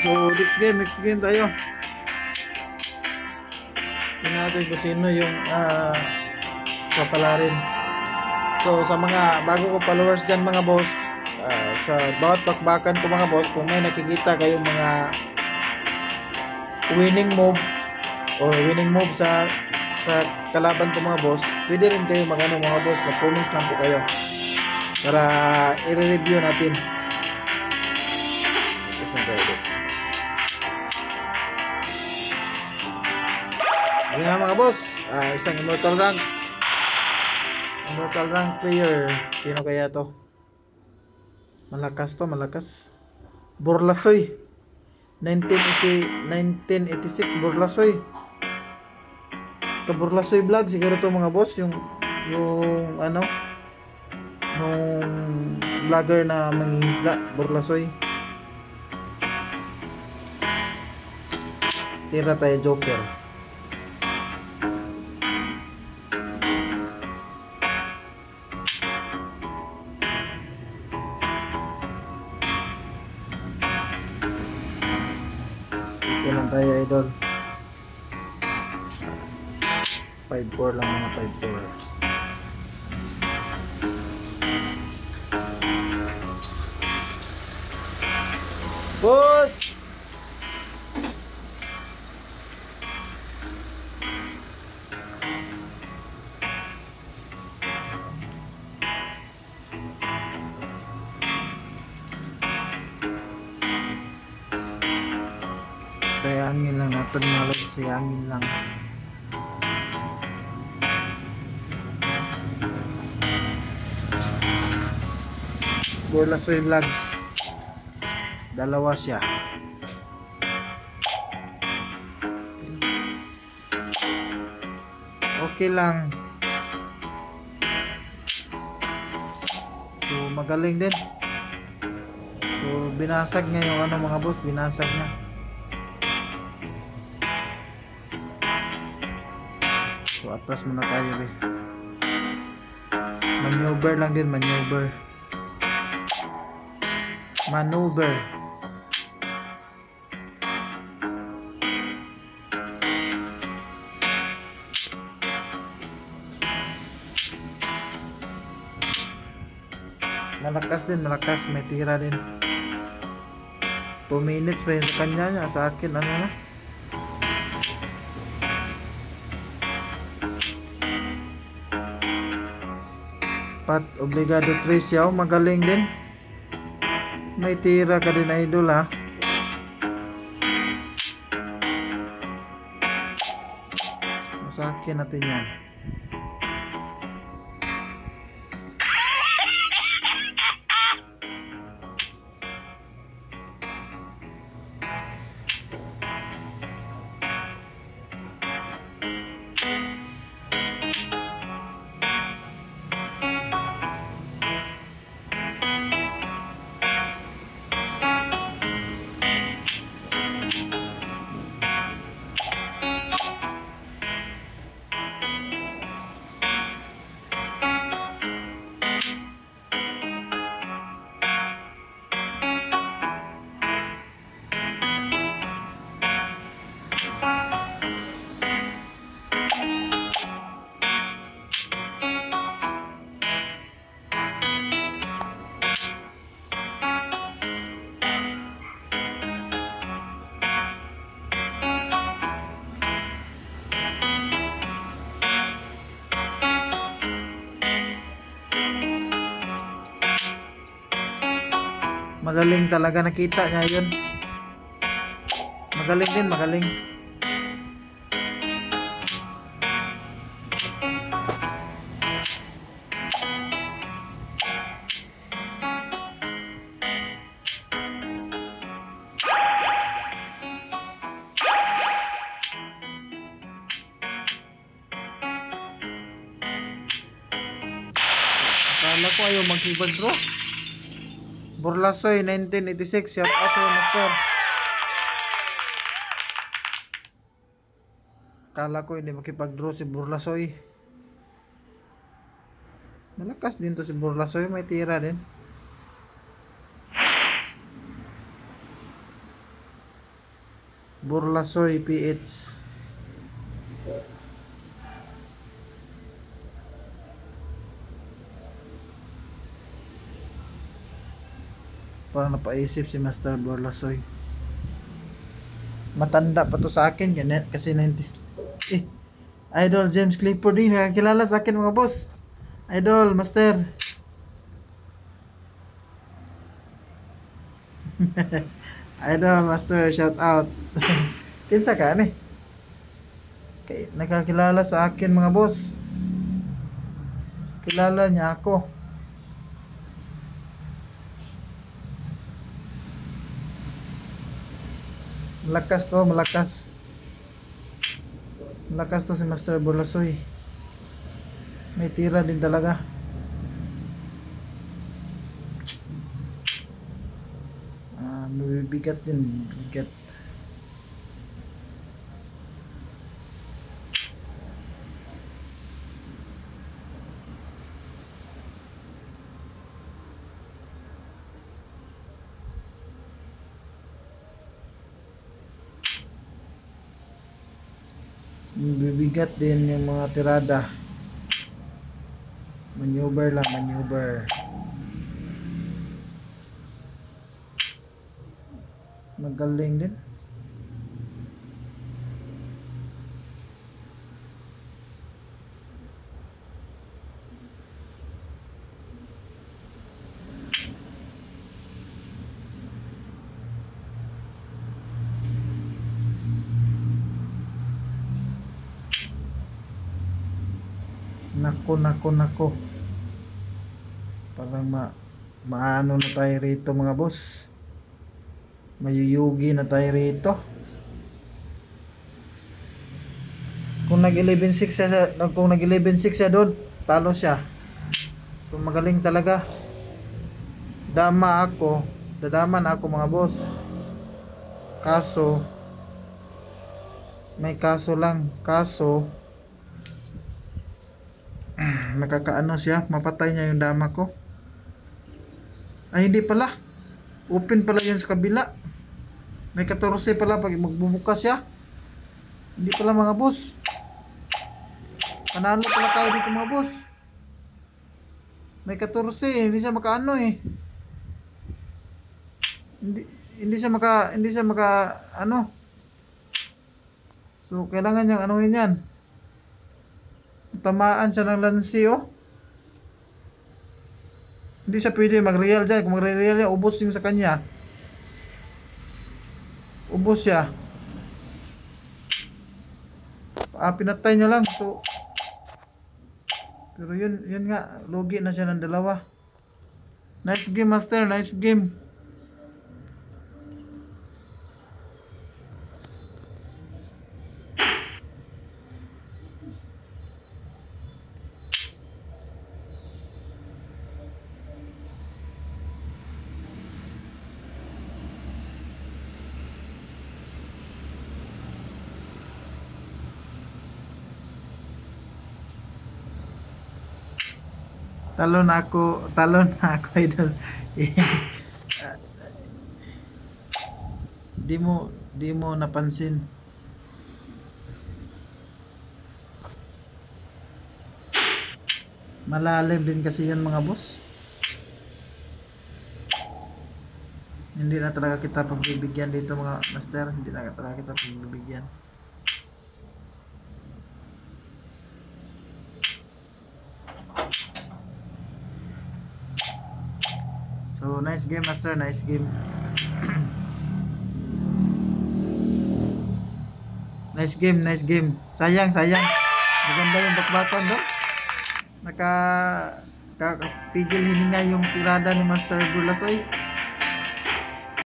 So next game tayo. Tingnan natin kung sino yung papalarin. So sa mga bago ko followers dyan mga boss, sa bawat bakbakan ko mga boss, kung may nakikita kayong mga winning move or winning move sa kalaban ko mga boss, pwede rin kayo magano mga boss, mag-comments lang po kayo para i-review natin. Tapos na tayo ulit. Ayan na mga boss, isang immortal rank player. Sino kaya to? Malakas to, malakas. Burlasoy 1986 Burlasoy. Burlasoy vlog siguro to mga boss, yung ano, nung vlogger na mangingisda, Burlasoy. Tira tayo Joker. Ito lang tayo idol. 5-4 lang mga 5-4. Boss! Sayangin lang natin mga lods, sayangin lang. Burlasoy vlogs, dalawa siya. Okay lang. So magaling din. So binasag niya yung ano mga boss, binasag niya. So atras muna tayo eh. Maneuver lang din, maneuver. Malakas din, malakas, may tira din. 2 minutes pa yun sa kanya niya, sa akin ano na. Pat obligado 3 siya, magaling din. May tira ka din idol ha. Sa akin natin yan. Magaling talaga, nakita niya yun. Magaling din, magaling. Akala ko ayaw mag-draw. Burlasoy 1986, shout out to master. Kala ko hindi makipag-draw si Burlasoy. Malakas din to si Burlasoy, may tira din. Burlasoy PH. Parang napaisip si Master Burlasoy. Matanda pa to sa akin yan kasi 90. Idol James Clifford din nakakilala sa akin mga boss. Idol Master. Idol Master, shout out. Kinsa ka ni? Kay nakakilala sa akin mga boss. Kilala niya ako. Malakas to, malakas. Malakas to si Master Burlasoy. May tira din talaga. Mabibigat din, bigat. Bibigat din yung mga tirada. Maneuver lang, maneuver. Magaling din. Nako. Parang maano na tayo rito mga boss. Mayuyugi na tayo rito. Kung nag 11-6 siya doon, talo siya. So magaling talaga. Dadaman ako mga boss. Kaso may kaso lang. Nakakaano siya, mapatay niya yung dama ko. Ay hindi pala, open pala yun sa kabila. May 14 pala pag magbubukas siya. Hindi pala mga boss. Panalo pala tayo dito mga boss. May 14, hindi siya makaano eh. Hindi siya maka ano. So kailangan niyang anuhin yan. Tamaan siya ng lansi oh. Hindi siya pwede mag-real dyan. Kung mag-real yan, ubos yung sa kanya. Ubos siya. Pinatay niya lang. So pero yun nga, lugi na siya ng dalawa. Nice game Master, nice game. Talon na ako idol. Di mo napansin. Malalim din kasi yan mga boss. Hindi na talaga kita pagbibigyan dito mga master. Hindi na talaga kita pagbibigyan. So nice game master, nice game. Nice game. Sayang. Maganda yung bakbakan do. Nakapigil hininga yung tirada ni Master Burlasoy.